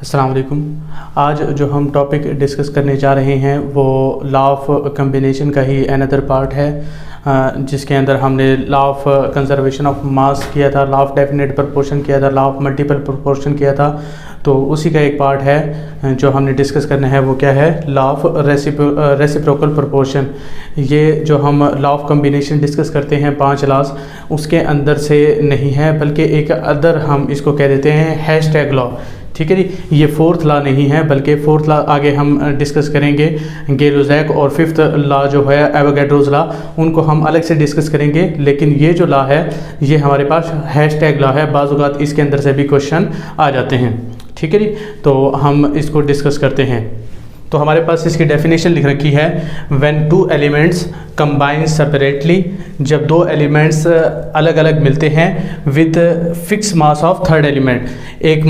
अस्सलाम वालेकुम। आज जो हम टॉपिक डिस्कस करने जा रहे हैं वो लॉ ऑफ कम्बिनेशन का ही अनदर पार्ट है, जिसके अंदर हमने law of conservation of mass किया था, लॉ ऑफ डेफिनेट प्रोपोर्शन किया था, लॉ ऑफ मल्टीपल प्रोपोर्शन किया था। तो उसी का एक पार्ट है जो हमने डिस्कस करना है, वो क्या है, लॉ ऑफ रेसिप्रोकल प्रोपोर्शन। ये जो हम लॉ ऑफ कम्बिनेशन डिस्कस करते हैं 5 लॉज, उसके अंदर से नहीं है, बल्कि एक अदर हम इसको कह देते हैं हैशटैग लॉ। ठीक है जी, ये फोर्थ लॉ नहीं है, बल्कि फोर्थ लॉ आगे हम डिस्कस करेंगे। गेलोजैक और फिफ्थ लॉ जो है एवोगैड्रोज लॉ, उनको हम अलग से डिस्कस करेंगे। लेकिन ये जो लॉ है ये हमारे पास हैशटैग लॉ है, बाज़ औक़ात इसके अंदर से भी क्वेश्चन आ जाते हैं। ठीक है जी, तो हम इसको डिस्कस करते हैं। तो हमारे पास इसकी डेफिनेशन लिख रखी है, when two elements combine separately, जब दो एलिमेंट्स अलग अलग मिलते हैं with fix mass of third element, एक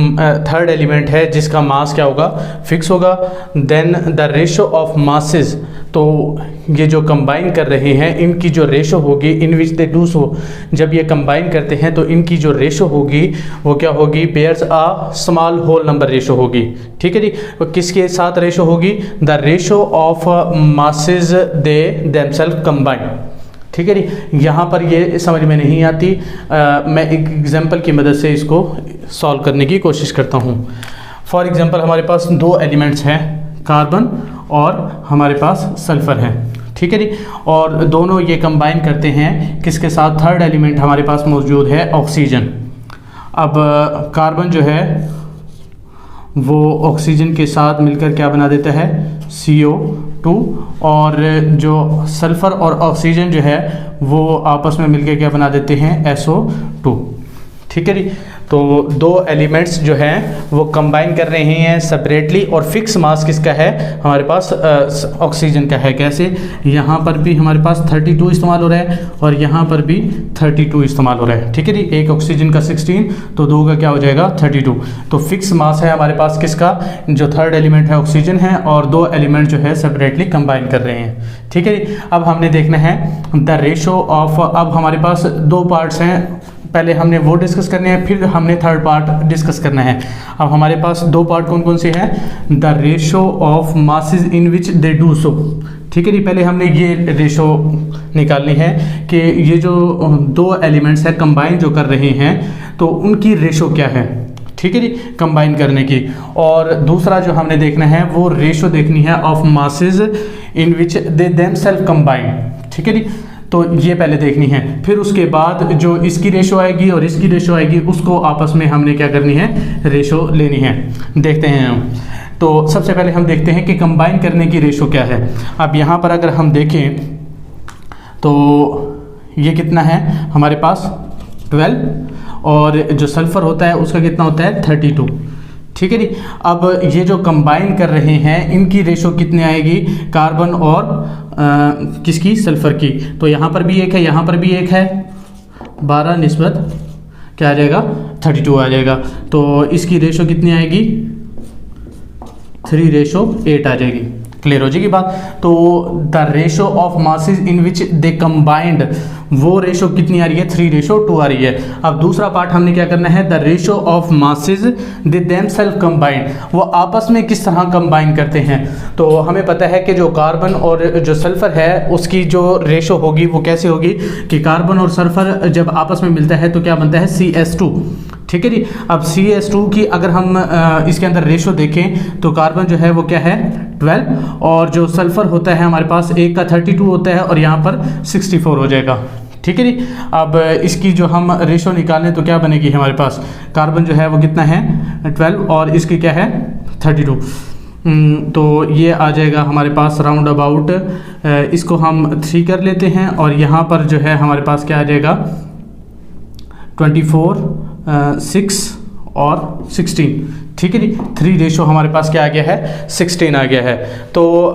थर्ड एलिमेंट है जिसका मास क्या होगा, फिक्स होगा। Then the ratio of masses, तो ये जो कंबाइन कर रहे हैं इनकी जो रेशो होगी, इन विच दे डू सो, जब ये कंबाइन करते हैं तो इनकी जो रेशो होगी वो क्या होगी, bears a small whole number ratio होगी। ठीक है जी, तो किसके साथ रेशो होगी, the ratio of masses they themselves combine. ठीक है जी, यहाँ पर ये समझ में नहीं आती, मैं एक एग्जांपल की मदद से इसको सॉल्व करने की कोशिश करता हूँ। फॉर एग्जांपल हमारे पास दो एलिमेंट्स हैं, कार्बन और हमारे पास सल्फ़र है। ठीक है जी, और दोनों ये कंबाइन करते हैं किसके साथ, थर्ड एलिमेंट हमारे पास मौजूद है ऑक्सीजन। अब कार्बन जो है वो ऑक्सीजन के साथ मिलकर क्या बना देता है, CO2, और जो सल्फ़र और ऑक्सीजन जो है वो आपस में मिलकर क्या बना देते हैं, SO2। ठीक है जी, तो दो एलिमेंट्स जो हैं वो कंबाइन कर रहे हैं सेपरेटली, और फिक्स मास किसका है, हमारे पास ऑक्सीजन का है। कैसे, यहाँ पर भी हमारे पास 32 इस्तेमाल हो रहा है और यहाँ पर भी 32 इस्तेमाल हो रहा है। ठीक है जी, एक ऑक्सीजन का 16 तो दो का क्या हो जाएगा, 32। तो फिक्स मास है हमारे पास किसका, जो थर्ड एलिमेंट है ऑक्सीजन है, और दो एलिमेंट जो है सेपरेटली कंबाइन कर रहे हैं। ठीक है जी, अब हमने देखना है द रेशो ऑफ, अब हमारे पास दो पार्ट्स हैं, पहले हमने वो डिस्कस करने हैं, फिर हमने थर्ड पार्ट डिस्कस करना है। अब हमारे पास दो पार्ट कौन कौन से हैं, the ratio of masses in which they do so. ठीक है जी, पहले हमने ये रेशो निकालनी है कि ये जो दो एलिमेंट्स हैं कंबाइन जो कर रहे हैं तो उनकी रेशो क्या है। ठीक है जी, कंबाइन करने की। और दूसरा जो हमने देखना है वो रेशो देखनी है of masses in which they themselves combine. ठीक है जी, तो ये पहले देखनी है, फिर उसके बाद जो इसकी रेशो आएगी और इसकी रेशो आएगी उसको आपस में हमने क्या करनी है, रेशो लेनी है। देखते हैं हम, तो सबसे पहले हम देखते हैं कि कंबाइन करने की रेशो क्या है। अब यहाँ पर अगर हम देखें तो ये कितना है हमारे पास 12, और जो सल्फ़र होता है उसका कितना होता है 32। ठीक है जी, अब ये जो कंबाइन कर रहे हैं इनकी रेशो कितनी आएगी, कार्बन और किसकी, सल्फ़र की। तो यहाँ पर भी एक है, यहाँ पर भी एक है, 12 निस्बत क्या आ जाएगा, 32 आ जाएगा। तो इसकी रेशो कितनी आएगी, 3:8 आ जाएगी। क्लियर हो जाएगी बात। तो the ratio of masses in which they combined, वो रेशो कितनी आ रही है, 3:2 आ रही है। अब दूसरा पार्ट हमने क्या करना है, the ratio of masses they themselves combined, वो आपस में किस तरह कंबाइन करते हैं। तो हमें पता है कि जो कार्बन और जो सल्फ़र है उसकी जो रेशो होगी वो कैसे होगी कि कार्बन और सल्फ़र जब आपस में मिलता है तो क्या बनता है, CS2। ठीक है जी, अब CS2 की अगर हम इसके अंदर रेशो देखें तो कार्बन जो है वो क्या है 12, और जो सल्फ़र होता है हमारे पास एक का 32 होता है और यहाँ पर 64 हो जाएगा। ठीक है जी, अब इसकी जो हम रेशो निकालें तो क्या बनेगी, हमारे पास कार्बन जो है वो कितना है 12 और इसकी क्या है 32। तो ये आ जाएगा हमारे पास राउंड अबाउट, इसको हम 3 कर लेते हैं, और यहाँ पर जो है हमारे पास क्या आ जाएगा 24, 6 और 16। ठीक है जी, 3 रेशो हमारे पास क्या आ गया है, 16 आ गया है। तो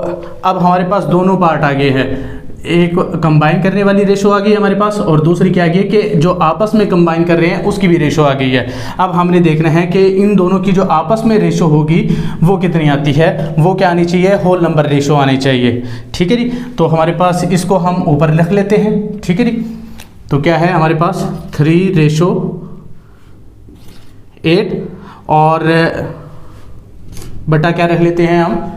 अब हमारे पास दोनों पार्ट आ गए हैं, एक कंबाइन करने वाली रेशो आ गई है हमारे पास, और दूसरी क्या आ गई है कि जो आपस में कंबाइन कर रहे हैं उसकी भी रेशो आ गई है। अब हमने देखना है कि इन दोनों की जो आपस में रेशो होगी वो कितनी आती है, वो क्या आनी चाहिए, होल नंबर रेशो आनी चाहिए। ठीक है जी, तो हमारे पास इसको हम ऊपर लिख लेते हैं। ठीक है जी, तो क्या है हमारे पास 3:8 और बटा क्या रख लेते हैं हम,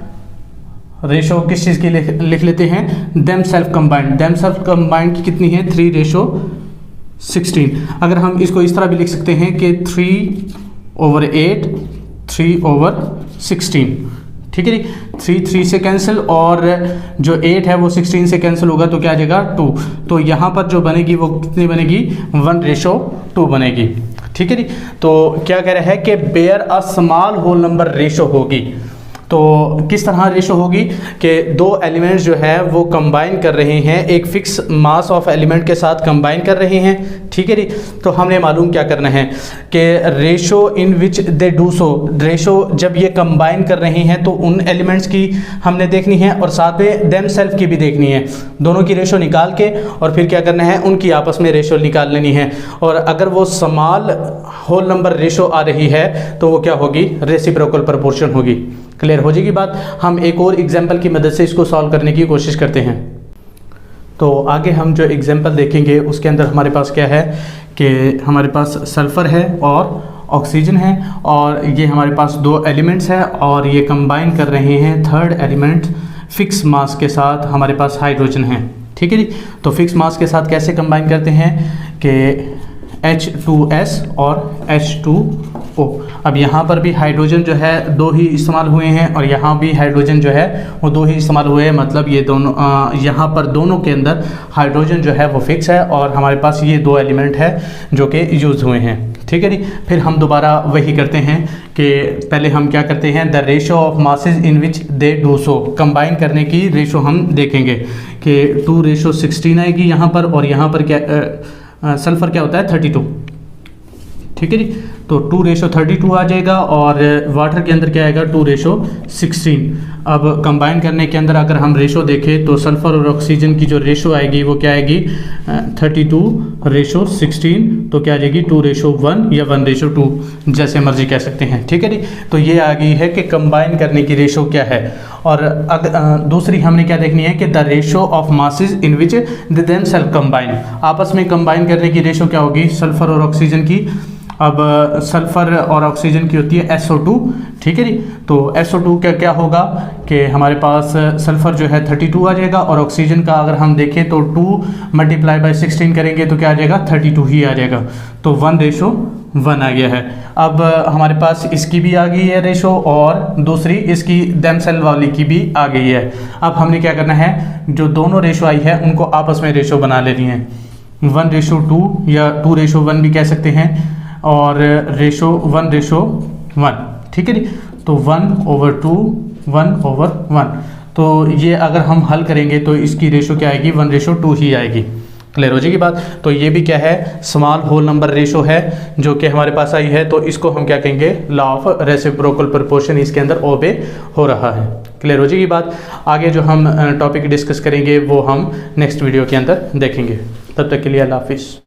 रेशो किस चीज़ की लिख लेते हैं, them self combined. Them self combined की कितनी है, 3:16। अगर हम इसको इस तरह भी लिख सकते हैं कि 3/8 3/16, ठीक है जी। 3 से कैंसिल और जो 8 है वो 16 से कैंसिल होगा तो क्या आ जाएगा 2। तो यहाँ पर जो बनेगी वो कितनी बनेगी, 1:2 बनेगी, ठीक है जी। तो क्या कह रहा है कि bear a small whole number ratio होगी। तो किस तरह रेशो होगी कि दो एलिमेंट्स जो है वो कंबाइन कर रहे हैं, एक फिक्स मास ऑफ एलिमेंट के साथ कंबाइन कर रहे हैं, ठीक है जी। तो हमने मालूम क्या करना है कि ratio in which they do so, ratio जब ये कंबाइन कर रहे हैं तो उन एलिमेंट्स की हमने देखनी है और साथ में देम सेल्फ की भी देखनी है। दोनों की रेशो निकाल के और फिर क्या करना है, उनकी आपस में रेशो निकाल लेनी है। और अगर वो स्मॉल होल नंबर रेशो आ रही है तो वो क्या होगी, रेसिप्रोकल प्रोपोर्शन होगी। क्लियर हो जाएगी बात। हम एक और एग्जाम्पल की मदद से इसको सॉल्व करने की कोशिश करते हैं। तो आगे हम जो एग्जाम्पल देखेंगे उसके अंदर हमारे पास क्या है कि हमारे पास सल्फ़र है और ऑक्सीजन है और ये हमारे पास दो एलिमेंट्स हैं और ये कंबाइन कर रहे हैं थर्ड एलिमेंट फिक्स मास के साथ, हमारे पास हाइड्रोजन है, ठीक है जी। तो फिक्स मास के साथ कैसे कंबाइन करते हैं कि H2S और H2O। अब यहाँ पर भी हाइड्रोजन जो है दो ही इस्तेमाल हुए हैं और यहाँ भी हाइड्रोजन जो है वो दो ही इस्तेमाल हुए हैं, मतलब ये दोनों यहाँ पर दोनों के अंदर हाइड्रोजन जो है वो फिक्स है और हमारे पास ये दो एलिमेंट है जो कि यूज़ हुए हैं, ठीक है जी। फिर हम दोबारा वही करते हैं कि पहले हम क्या करते हैं, the ratio of masses in which they do so, combine करने की रेशो हम देखेंगे कि 2:16 आएगी यहाँ पर और यहाँ पर क्या सल्फ़र क्या होता है 32, ठीक है जी। तो 2:32 आ जाएगा और वाटर के अंदर क्या आएगा 2:16। अब कंबाइन करने के अंदर अगर हम रेशो देखें तो सल्फ़र और ऑक्सीजन की जो रेशो आएगी वो क्या आएगी 32:16, तो क्या आ जाएगी 2:1 या 1:2 जैसे मर्जी कह सकते हैं, ठीक है जी। तो ये आ गई है कि कंबाइन करने की रेशो क्या है। और दूसरी हमने क्या देखनी है कि the ratio of masses in which they them self combine, आपस में कंबाइन करने की रेशो क्या होगी सल्फ़र और ऑक्सीजन की। अब सल्फ़र और ऑक्सीजन की होती है SO2, ठीक है जी। तो SO2 का क्या होगा कि हमारे पास सल्फ़र जो है 32 आ जाएगा और ऑक्सीजन का अगर हम देखें तो 2 × 16 करेंगे तो क्या आ जाएगा 32 ही आ जाएगा, तो 1:1 आ गया है। अब हमारे पास इसकी भी आ गई है रेशो और दूसरी इसकी देम सेल वाली की भी आ गई है। अब हमने क्या करना है, जो दोनों रेशो आई है उनको आपस में रेशो बना लेनी है, 1:2 या 2:1 भी कह सकते हैं और रेशो 1:1, ठीक है जी। तो 1/2 1/1, तो ये अगर हम हल करेंगे तो इसकी रेशो क्या आएगी 1:2 ही आएगी। क्लियर हो जाएगी बात। तो ये भी क्या है, स्मॉल होल नंबर रेशो है जो कि हमारे पास आई है, तो इसको हम क्या कहेंगे, लॉ ऑफ रेसिप्रोकल प्रोपोर्शन इसके अंदर ओबे हो रहा है। क्लियर हो जाएगी बात। आगे जो हम टॉपिक डिस्कस करेंगे वो हम नेक्स्ट वीडियो के अंदर देखेंगे। तब तक के लिए अल्लाह हाफिज़।